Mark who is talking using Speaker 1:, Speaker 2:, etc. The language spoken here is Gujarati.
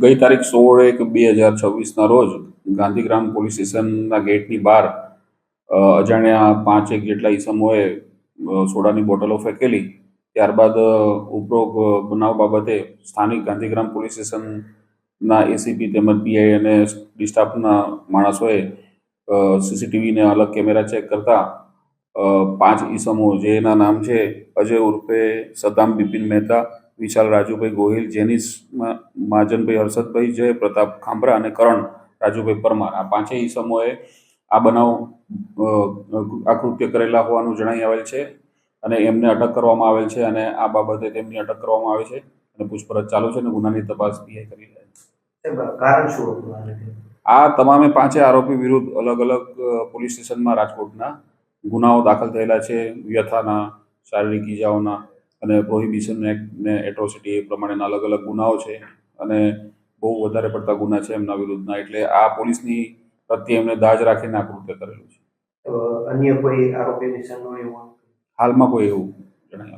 Speaker 1: ગઈ તારીખ 16/1/2026ના રોજ ગાંધીગ્રામ પોલીસ સ્ટેશનના ગેટની બહાર અજાણ્યા 5 જેટલા ઈસમોએ સોડાની બોટલો ફેંકેલી. ત્યારબાદ ઉપરોક્ત બનાવ બાબતે સ્થાનિક ગાંધીગ્રામ પોલીસ સ્ટેશનના એસીપી તેમજ પીઆઈ અને ડી સ્ટાફના માણસોએ સીસીટીવીને અલગ કેમેરા ચેક કરતા 5 ઈસમો, જેના નામ છે અજય ઉર્ફે સદામ બિપિન મહેતા, વિશાલ રાજુભાઈ ગોહિલ, જેનિસ મહાજનભાઈ હર્ષદભાઈ, જય પ્રતાપ ખાંભરા અને કરણ રાજુભાઈ પરમાર, આ 5 ઈસમોએ આ બનાવ આ કૃત્ય કરેલા હોવાનું જણાઈ આવેલ છે અને એમને અટક કરવામાં આવેલ છે અને આ બાબતે તેમની અટક કરવામાં આવે છે અને પૂછપરછ ચાલુ છે અને ગુનાની તપાસ પીઆઈ કરી રહ્યા છે. આ તમામે 5 આરોપી વિરુદ્ધ અલગ અલગ પોલીસ સ્ટેશનમાં રાજકોટના ગુનાઓ દાખલ થયેલા છે. વ્યથાના, શારીરિક ઈજાઓના અને પ્રોહિબિશન એક્ટ ને એટ્રોસિટી એ પ્રમાણેના અલગ અલગ ગુનાઓ છે અને બહુ વધારે પડતા ગુના છે એમના વિરુદ્ધના. એટલે આ પોલીસની પ્રત્યે એમને દાજ રાખીને આ કૃત્ય કરેલું છે.
Speaker 2: અન્ય કોઈ આરોપી નિશાનો એવું
Speaker 1: હાલમાં કોઈ એવું જણાય